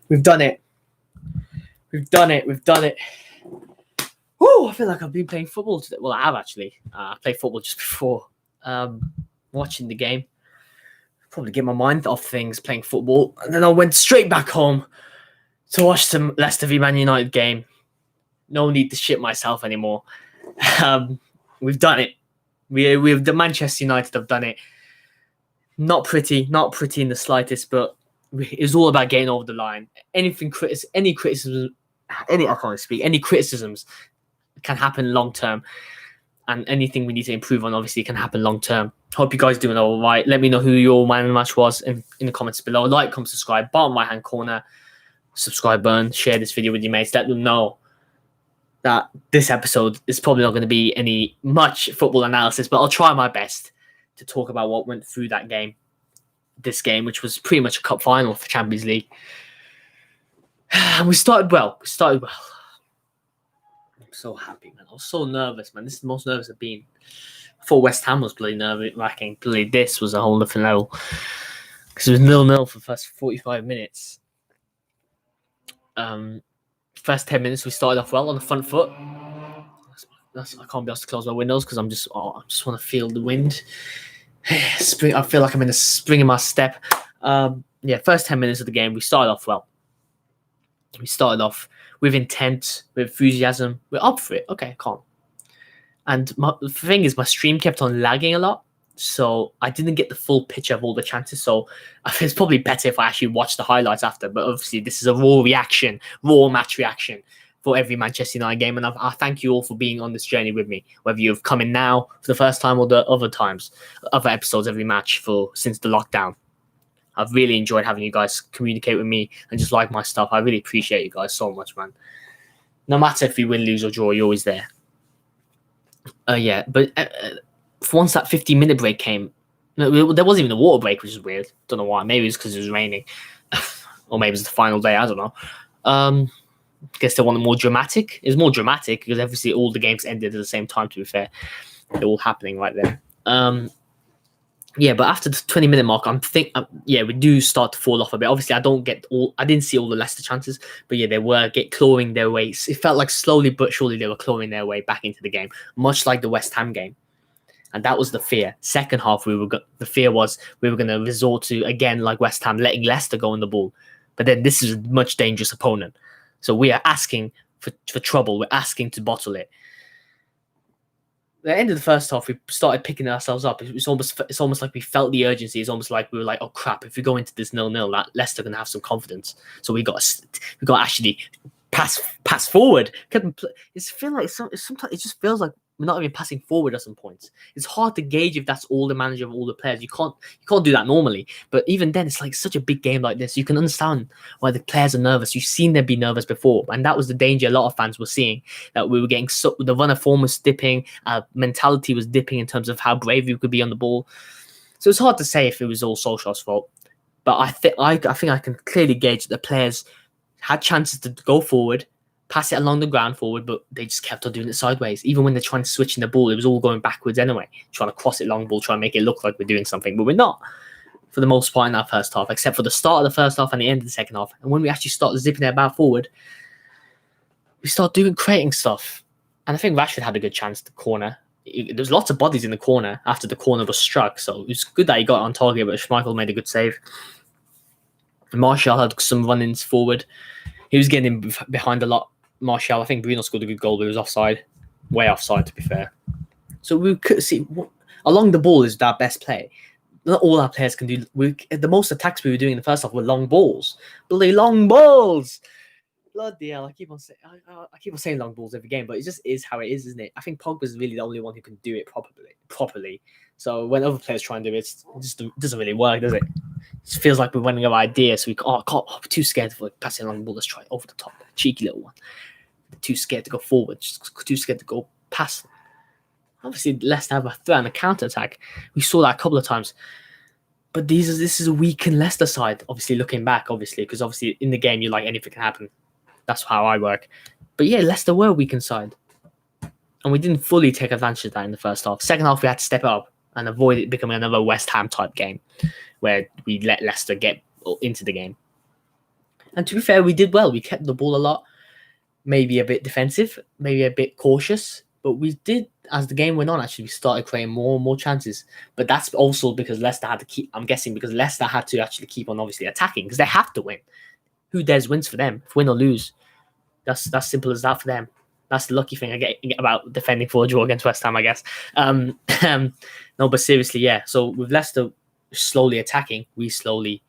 We've done it. We've done it. We've done it. Woo, I feel like I've been playing football today. Well, I have actually. I played football just before watching the game. Probably get my mind off things playing football. And then I went straight back home to watch some Leicester v Man United game. No need to shit myself anymore. We've done it. We've the Manchester United have done it. Not pretty in the slightest, but it's all about getting over the line. Any criticisms can happen long term, and anything we need to improve on obviously can happen long term. Hope you guys doing all right. Let me know who your man of the match was in the comments below. Like, comment, subscribe. Bottom right hand corner, subscribe button. Share this video with your mates. Let them know that this episode is probably not going to be any much football analysis, but I'll try my best to talk about what went through that game. This game, which was pretty much a cup final for Champions League. And we started well. I'm so happy, man. I was so nervous, man. This is the most nervous I've been. I thought West Ham was bloody nerve-wracking. Bloody this was a whole different level. Because it was 0-0 for the first 45 minutes. First 10 minutes, we started off well on the front foot. I can't be asked to close my windows because I just want to feel the wind. Spring. I feel like I'm in a spring in my step. First 10 minutes of the game, we started off well. We started off with intent, with enthusiasm. We're up for it. Okay, calm. And the thing is, my stream kept on lagging a lot, so I didn't get the full picture of all the chances. So I think it's probably better if I actually watch the highlights after. But obviously, this is a raw match reaction for every Manchester United game. And I thank you all for being on this journey with me, whether you've come in now for the first time or the other episodes, every match since the lockdown. I've really enjoyed having you guys communicate with me and just like my stuff. I really appreciate you guys so much, man. No matter if you win, lose, or draw, you're always there. But once that 15-minute break came, there wasn't even a water break, which is weird. Don't know why. Maybe it's because it was raining. Or maybe it's the final day. I don't know. I guess they want it more dramatic. It was more dramatic because obviously all the games ended at the same time, to be fair. They're all happening right there. But after the 20-minute mark, we do start to fall off a bit. Obviously, I didn't see all the Leicester chances, but they were clawing their way. It felt like slowly but surely they were clawing their way back into the game, much like the West Ham game. And that was the fear. Second half, the fear was we were going to resort to, again, like West Ham, letting Leicester go on the ball. But then this is a much dangerous opponent. So we are asking for trouble. We're asking to bottle it. At the end of the first half, we started picking ourselves up. It's almost like we felt the urgency. It's almost like we were like, oh crap! If we go into this 0-0, that Leicester gonna have some confidence. So we got to actually pass forward. It's feel like sometimes it just feels like we're not even passing forward at some points. It's hard to gauge if that's all the manager of all the players. You can't do that normally. But even then, it's like such a big game like this. You can understand why the players are nervous. You've seen them be nervous before. And that was the danger a lot of fans were seeing. That we were getting the run of form was dipping. Our mentality was dipping in terms of how brave we could be on the ball. So it's hard to say if it was all Solskjaer's fault. But I think I can clearly gauge that the players had chances to go forward, pass it along the ground forward, but they just kept on doing it sideways. Even when they're trying to switch in the ball, it was all going backwards anyway, trying to cross it long ball, trying to make it look like we're doing something, but we're not for the most part in that first half, except for the start of the first half and the end of the second half. And when we actually start zipping it about forward, we start creating stuff. And I think Rashford had a good chance to corner. There's lots of bodies in the corner after the corner was struck, so it was good that he got on target, but Schmeichel made a good save. Martial had some run-ins forward. He was getting behind a lot. Martial, I think Bruno scored a good goal, but it was offside. Way offside, to be fair. So we could see along the ball is our best play. Not all our players can do. The most attacks we were doing in the first half were long balls. Bloody long balls! Bloody hell! I keep on saying long balls every game, but it just is how it is, isn't it? I think Pogba's really the only one who can do it properly. So when other players try and do it, it just doesn't really work, does it? It feels like we're running out of ideas. So we're too scared for passing a long ball. Let's try it over the top. Cheeky little one. Too scared to go forward. Just too scared to go past them. Obviously, Leicester have a threat and a counter-attack. We saw that a couple of times. But this is a weakened Leicester side, obviously, looking back, because obviously in the game, you're like, anything can happen. That's how I work. But yeah, Leicester were a weakened side. And we didn't fully take advantage of that in the first half. Second half, we had to step up and avoid it becoming another West Ham type game where we let Leicester get into the game. And to be fair, we did well. We kept the ball a lot, maybe a bit defensive, maybe a bit cautious, but we did, as the game went on, actually, we started creating more and more chances. But that's also because Leicester had to keep, I'm guessing, because Leicester had to actually keep on obviously attacking because they have to win. Who dares wins for them? If win or lose, that's simple as that for them. That's the lucky thing I get about defending for a draw against West Ham, I guess. No, but seriously, yeah. So with Leicester slowly attacking, we slowly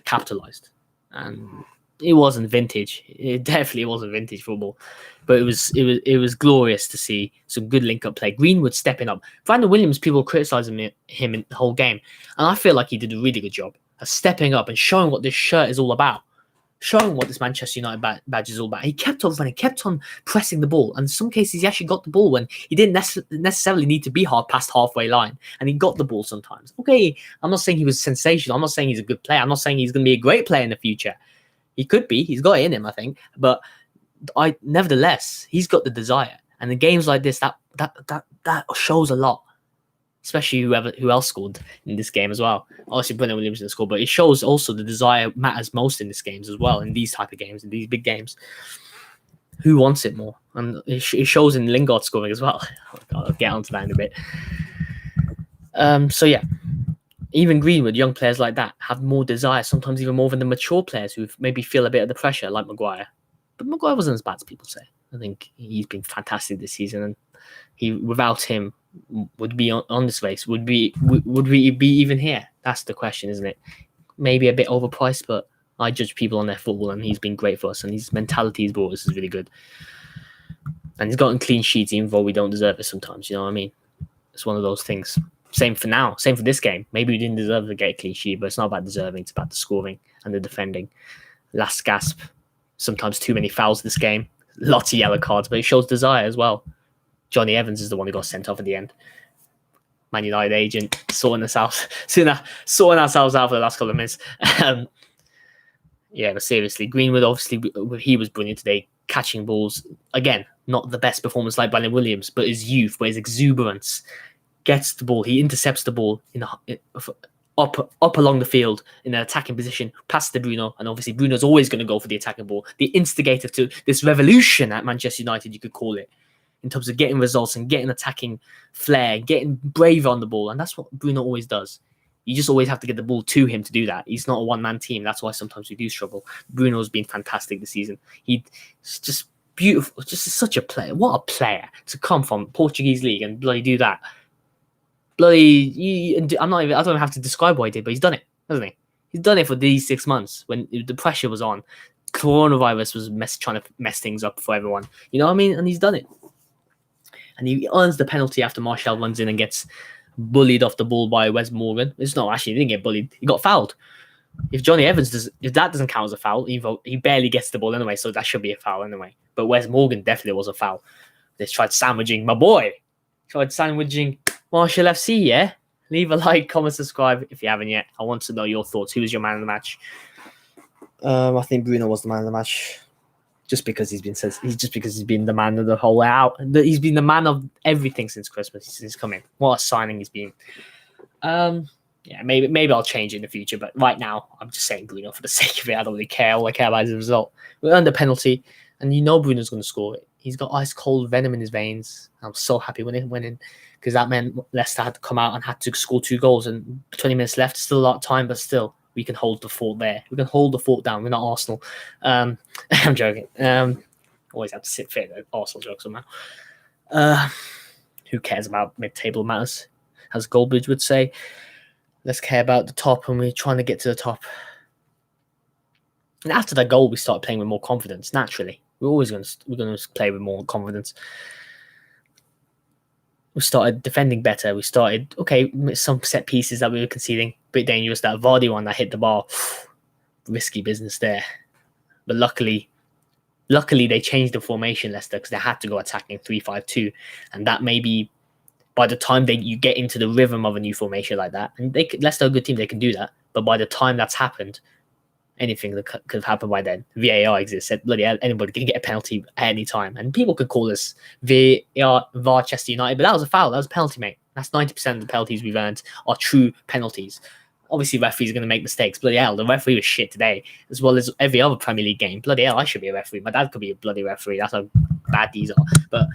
capitalized, and it wasn't vintage. It definitely wasn't vintage football, but it was glorious to see some good link up play. Greenwood stepping up. Brandon Williams, people criticizing him in the whole game, and I feel like he did a really good job of stepping up and showing what this shirt is all about. Showing what this Manchester United badge is all about. He kept on running, kept on pressing the ball. And in some cases, he actually got the ball when he didn't necessarily need to be past halfway line. And he got the ball sometimes. Okay, I'm not saying he was sensational. I'm not saying he's a good player. I'm not saying he's going to be a great player in the future. He could be. He's got it in him, I think. But nevertheless, he's got the desire. And in games like this, that shows a lot. Especially who else scored in this game as well. Obviously, Brendan Williams didn't score, but it shows also the desire matters most in these games as well, in these type of games, in these big games. Who wants it more? And it shows in Lingard scoring as well. Oh God, I'll get onto that in a bit. So yeah, even Greenwood, young players like that have more desire, sometimes even more than the mature players who maybe feel a bit of the pressure, like Maguire. But Maguire wasn't as bad as people say. I think he's been fantastic this season, and without him, would be on this race? Would we be even here? That's the question, isn't it? Maybe a bit overpriced, but I judge people on their football, and he's been great for us, and his mentality he's brought us is really good. And he's gotten clean sheets even though we don't deserve it sometimes, you know what I mean? It's one of those things. Same for now, same for this game. Maybe we didn't deserve to get a clean sheet, but it's not about deserving, it's about the scoring and the defending. Last gasp, sometimes too many fouls this game, lots of yellow cards, but it shows desire as well. Johnny Evans is the one who got sent off at the end. Man United agent sorting ourselves out for the last couple of minutes. Yeah, but seriously, Greenwood, obviously, he was brilliant today, catching balls. Again, not the best performance like Brandon Williams, but his youth, but his exuberance, gets the ball. He intercepts the ball up along the field in an attacking position, past to Bruno, and obviously Bruno's always going to go for the attacking ball. The instigator to this revolution at Manchester United, you could call it, in terms of getting results and getting attacking flair, getting brave on the ball. And that's what Bruno always does. You just always have to get the ball to him to do that. He's not a one-man team. That's why sometimes we do struggle. Bruno's been fantastic this season. He's just beautiful. Just such a player. What a player to come from Portuguese league and bloody do that. I don't even have to describe what he did, but he's done it, hasn't he? He's done it for these 6 months when the pressure was on. Coronavirus was trying to mess things up for everyone. You know what I mean? And he's done it. And he earns the penalty after Martial runs in and gets bullied off the ball by Wes Morgan. It's not actually, he didn't get bullied. He got fouled. If Johnny Evans if that doesn't count as a foul, he barely gets the ball anyway, so that should be a foul anyway. But Wes Morgan definitely was a foul. They tried sandwiching my boy. Tried sandwiching Martial FC, yeah? Leave a like, comment, subscribe if you haven't yet. I want to know your thoughts. Who was your man of the match? I think Bruno was the man of the match. Just because he's been the man of the whole out. He's been the man of everything since Christmas, since coming. What a signing he's been. Yeah, maybe I'll change it in the future, but right now I'm just saying Bruno for the sake of it. I don't really care. All I care about is the result. We earned a penalty, and you know Bruno's going to score it. He's got ice cold venom in his veins. I'm so happy when it went in, because that meant Leicester had to come out and had to score 2 goals, and 20 minutes left. Still a lot of time, but still. We can hold the fort there. We can hold the fort down. We're not Arsenal. I'm joking. Always have to sit fit at Arsenal jokes somehow. Who cares about mid-table matters? As Goldbridge would say, let's care about the top, and we're trying to get to the top. And after that goal, we started playing with more confidence. Naturally, we're going to play with more confidence. We started defending better. We started, some set pieces that we were conceding, a bit dangerous. That Vardy one that hit the bar, risky business there. But luckily they changed the formation, Leicester, because they had to go attacking 3-5-2. And that maybe by the time you get into the rhythm of a new formation like that, and Leicester are a good team, they can do that. But by the time that's happened, anything that could have happened by then. VAR exists. Bloody hell, anybody can get a penalty at any time. And people could call us VAR Chester United, but that was a foul. That was a penalty, mate. That's 90% of the penalties we've earned are true penalties. obviously referees are going to make mistakes. Bloody hell, the referee was shit today, as well as every other Premier League game. Bloody hell, I should be a referee. My dad could be a bloody referee. That's how bad these are. But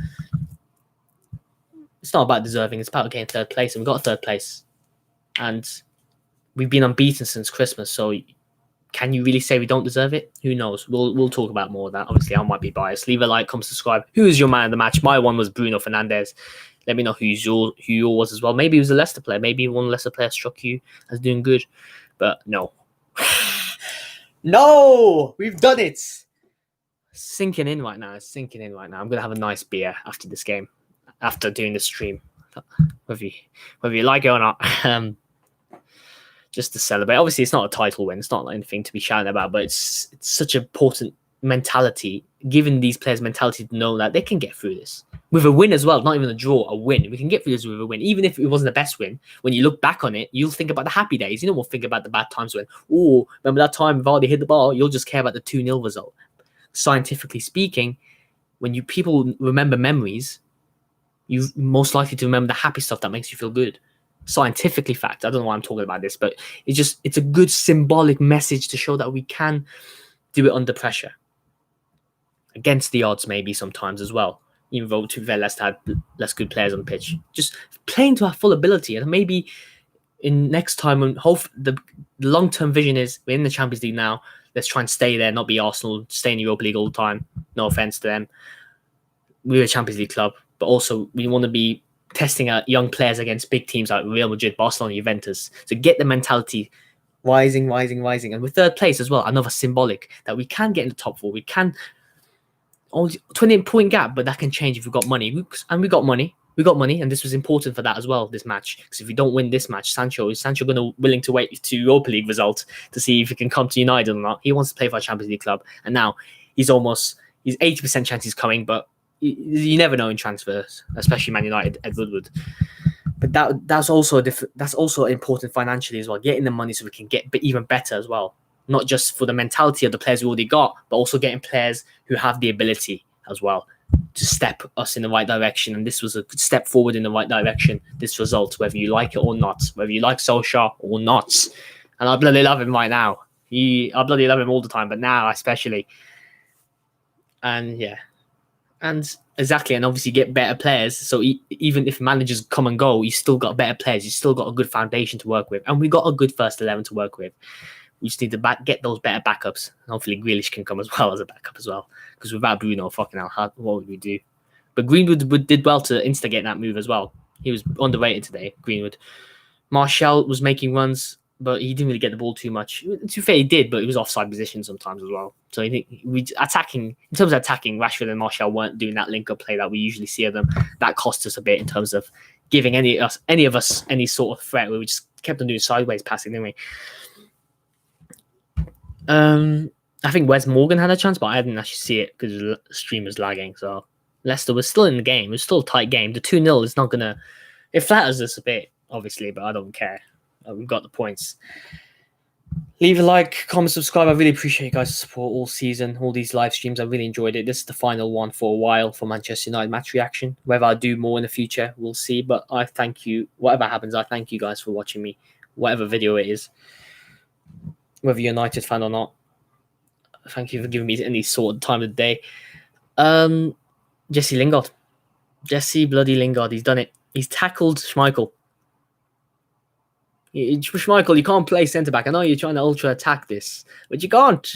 it's not about deserving. It's about getting third place, and we got third place. And we've been unbeaten since Christmas, so can you really say we don't deserve it? Who knows? We'll talk about more of that. Obviously, I might be biased. Leave a like, come subscribe. Who is your man of the match? My one was Bruno Fernandes. Let me know who yours was as well. Maybe he was a Leicester player. Maybe one Leicester player struck you as doing good. But no. No! We've done it! Sinking in right now. I'm going to have a nice beer after this game. After doing the stream. Whether you like it or not. Just to celebrate. Obviously, it's not a title win. It's not anything to be shouting about, but it's such an important mentality, giving these players mentality to know that they can get through this. With a win as well, not even a draw, a win. We can get through this with a win. Even if it wasn't the best win, when you look back on it, you'll think about the happy days. You won't think about the bad times when, oh, remember that time Vardy hit the ball? You'll just care about the 2-0 result. Scientifically speaking, when people remember memories, you're most likely to remember the happy stuff that makes you feel good. Scientifically fact. I don't know why I'm talking about this, but it's a good symbolic message to show that we can do it under pressure. Against the odds, maybe sometimes as well. Even though, to be fair, Leicester had less good players on the pitch. Just playing to our full ability. And maybe in next time, when the long-term vision is we're in the Champions League now, let's try and stay there, not be Arsenal, stay in the Europa League all the time. No offense to them. We're a Champions League club, but also we want to be testing out young players against big teams like Real Madrid, Barcelona, Juventus. So get the mentality rising. And with third place as well, another symbolic that we can get in the top 4. We can only 28-point gap, but that can change if we've got money. And we got money. And this was important for that as well, this match. Because if we don't win this match, is Sancho willing to wait to Europa League results to see if he can come to United or not? He wants to play for a Champions League club. And now he's 80% chance he's coming, but you never know in transfers, especially Man United, Ed Woodward. But that's also important financially as well, getting the money so we can get even better as well. Not just for the mentality of the players we already got, but also getting players who have the ability as well to step us in the right direction. And this was a good step forward in the right direction, this result, whether you like it or not, whether you like Solskjaer or not. And I bloody love him right now. I bloody love him all the time, but now especially. And yeah. And exactly, and obviously get better players. So even if managers come and go, you still got better players. You still got a good foundation to work with, and we got a good first 11 to work with. We just need to get those better backups, and hopefully Grealish can come as well as a backup as well. Because without Bruno, fucking hell, what would we do? But Greenwood did well to instigate that move as well. He was underrated today, Greenwood. Martial was making runs, but he didn't really get the ball too much. To be fair, he did, but he was offside position sometimes as well. So I think in terms of attacking, Rashford and Martial weren't doing that link-up play that we usually see of them. That cost us a bit in terms of giving any of us any sort of threat. We just kept on doing sideways passing, didn't we? I think Wes Morgan had a chance, but I didn't actually see it because the stream was lagging. So Leicester was still in the game. It was still a tight game. The 2-0 is not going to... It flatters us a bit, obviously, but I don't care. We've got the points. Leave a like, comment, subscribe. I really appreciate you guys' support all season, all these live streams. I really enjoyed it. This is the final one for a while for Manchester United match reaction. Whether I do more in the future, we'll see. But I thank you. Whatever happens, I thank you guys for watching me, whatever video it is. Whether you're a United fan or not. Thank you for giving me any sort of time of the day. Jesse Lingard. Jesse bloody Lingard. He's done it. He's tackled Schmeichel. Schmeichel, you can't play centre-back. I know you're trying to ultra-attack this, but you can't.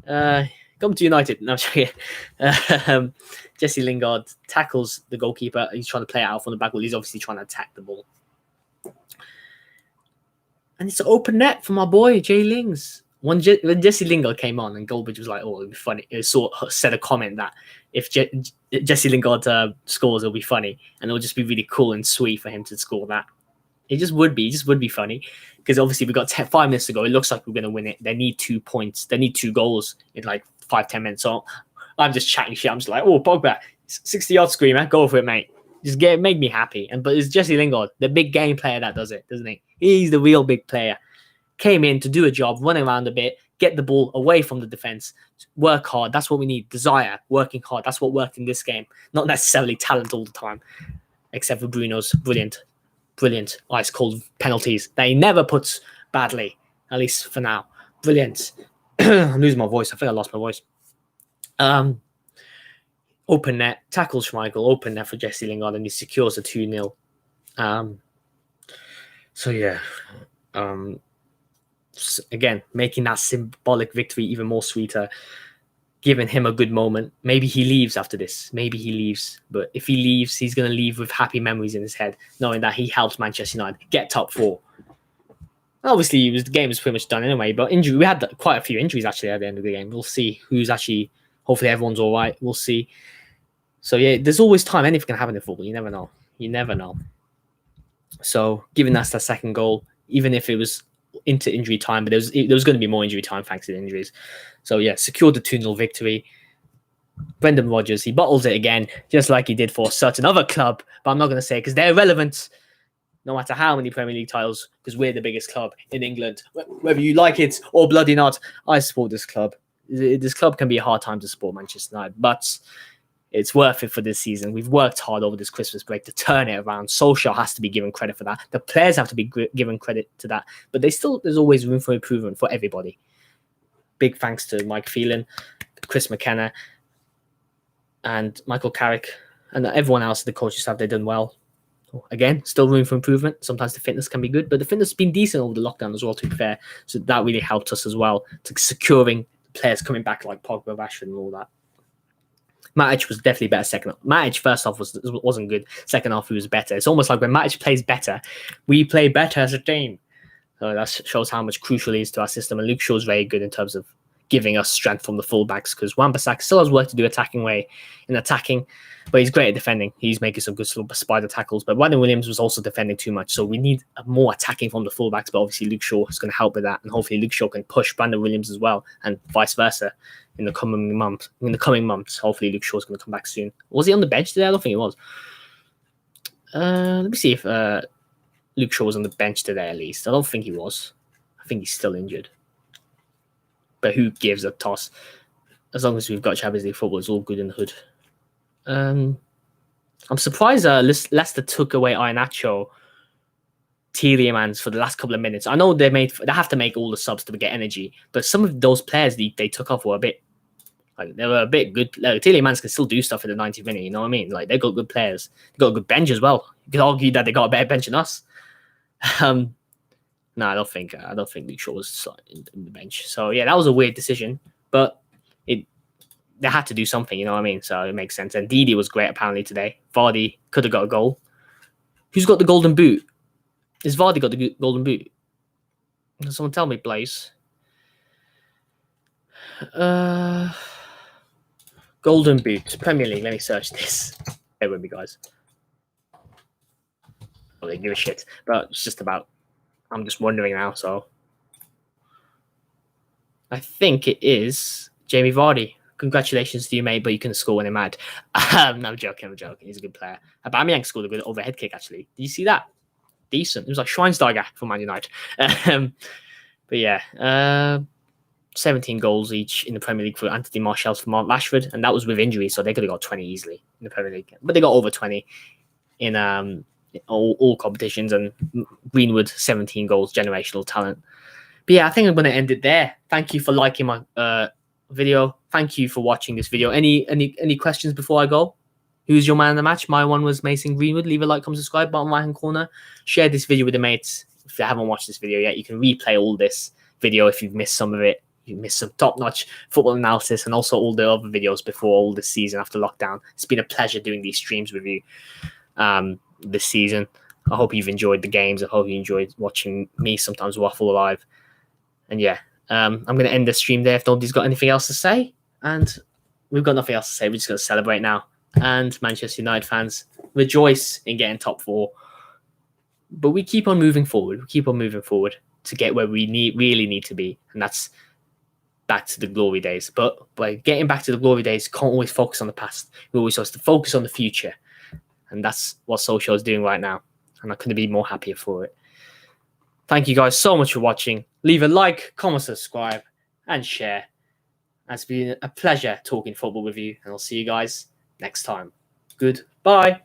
Come to United. No, I'm joking. Jesse Lingard tackles the goalkeeper. He's trying to play it out from the back. Well, he's obviously trying to attack the ball. And it's an open net for my boy, Jay Lings. When Jesse Lingard came on and Goldbridge was like, oh, it'll be funny. It said a comment that if Jesse Lingard scores, it'll be funny. And it'll just be really cool and sweet for him to score that. It just would be funny because obviously we got 5 minutes to go. It looks like we're going to win it. They need 2 points. They need 2 goals in like 5-10 minutes. So I'm just chatting shit. I'm just like, oh, Pogba, 60-yard screamer, go for it, mate. Just make me happy. But it's Jesse Lingard, the big game player that does it, doesn't he? He's the real big player. Came in to do a job, run around a bit, get the ball away from the defense, work hard. That's what we need. Desire, working hard. That's what worked in this game. Not necessarily talent all the time, except for Bruno's brilliant Brilliant. Ice cold penalties. They never puts badly, at least for now. Brilliant. I'm losing my voice. I think I lost my voice. Open net, tackles Schmeichel, open net for Jesse Lingard, and he secures a 2-0. Again, making that symbolic victory even more sweeter, giving him a good moment. Maybe he leaves after this. Maybe he leaves. But if he leaves, he's going to leave with happy memories in his head, knowing that he helped Manchester United get top 4. Obviously, the game was pretty much done anyway, but we had quite a few injuries actually at the end of the game. We'll see who's actually, hopefully everyone's all right. We'll see. So yeah, there's always time. Anything can happen in football. You never know. You never know. So given that's the second goal, even if it was into injury time, but there was going to be more injury time thanks to the injuries. So yeah, secured the 2-0 victory. Brendan Rodgers, he bottles it again, just like he did for a certain other club, but I'm not going to say it because they're irrelevant. No matter how many Premier League titles, because we're the biggest club in England. Whether you like it or bloody not, I support this club. This club can be a hard time to support, Manchester United, but it's worth it for this season. We've worked hard over this Christmas break to turn it around. Solskjaer has to be given credit for that. The players have to be given credit to that. But there's always room for improvement for everybody. Big thanks to Mike Phelan, Chris McKenna, and Michael Carrick, and everyone else at the coaching staff. They've done well. Again, still room for improvement. Sometimes the fitness can be good, but the fitness has been decent over the lockdown as well, to be fair. So that really helped us as well to securing players coming back like Pogba, Rashford, and all that. Matic was definitely better second half. Matic first half wasn't good. Second half he was better. It's almost like when Matic plays better, we play better as a team. So that shows how much crucial he is to our system. And Luke Shaw's very good in terms of giving us strength from the fullbacks, because Wan-Bissaka still has work to do in attacking, but he's great at defending. He's making some good spider tackles, but Brandon Williams was also defending too much, so we need more attacking from the fullbacks, but obviously Luke Shaw is going to help with that, and hopefully Luke Shaw can push Brandon Williams as well, and vice versa in the coming months. Hopefully Luke Shaw is going to come back soon. Was he on the bench today? I don't think he was. Let me see if Luke Shaw was on the bench today at least. I don't think he was. I think he's still injured. But who gives a toss? As long as we've got Champions League football, it's all good in the hood. I'm surprised Leicester took away Iheanacho, Tielemans for the last couple of minutes. I know they have to make all the subs to get energy, but some of those players they took off were they were a bit good. Like, Tielemans can still do stuff in the 90th minute. You know what I mean? Like, they got good players. They got a good bench as well. You could argue that they got a better bench than us. No, I don't think Luke Shaw was in the bench. So yeah, that was a weird decision, but they had to do something, you know what I mean? So it makes sense. And Didi was great apparently today. Vardy could have got a goal. Who's got the golden boot? Is Vardy got the golden boot? Can someone tell me, please? Golden boot, Premier League. Let me search this. Bear with me, guys. Well, they give a shit, but it's just about. I'm just wondering now, so I think it is Jamie Vardy. Congratulations to you, mate, but you couldn't score when I'm mad. No, I'm joking. He's a good player. Aubameyang scored a good overhead kick, actually. Did you see that? Decent. It was like Schweinsteiger for Man United. But yeah, 17 goals each in the Premier League for Anthony Martial, for Mark Rashford, and that was with injury, so they could have got 20 easily in the Premier League. But they got over 20 in all competitions, and Greenwood 17 goals, generational talent. But yeah, I think I'm going to end it there. Thank you for liking my video. Thank you for watching this video. Any questions before I go? Who's your man of the match? My one was Mason Greenwood. Leave a like, comment, subscribe, bottom right hand corner. Share this video with your mates. If you haven't watched this video yet, you can replay all this video if you've missed some of it. You missed some top-notch football analysis and also all the other videos before all this season after lockdown. It's been a pleasure doing these streams with you this season. I hope you've enjoyed the games. I hope you enjoyed watching me sometimes waffle live. And yeah, I'm going to end the stream there if nobody's got anything else to say. And we've got nothing else to say. We're just going to celebrate now. And Manchester United fans, rejoice in getting top 4. But we keep on moving forward. We keep on moving forward to get where we really need to be. And that's back to the glory days. But by getting back to the glory days, can't always focus on the past. We always have to focus on the future. And that's what Solskjaer is doing right now. And I couldn't be more happier for it. Thank you guys so much for watching. Leave a like, comment, subscribe, and share. It's been a pleasure talking football with you. And I'll see you guys next time. Goodbye.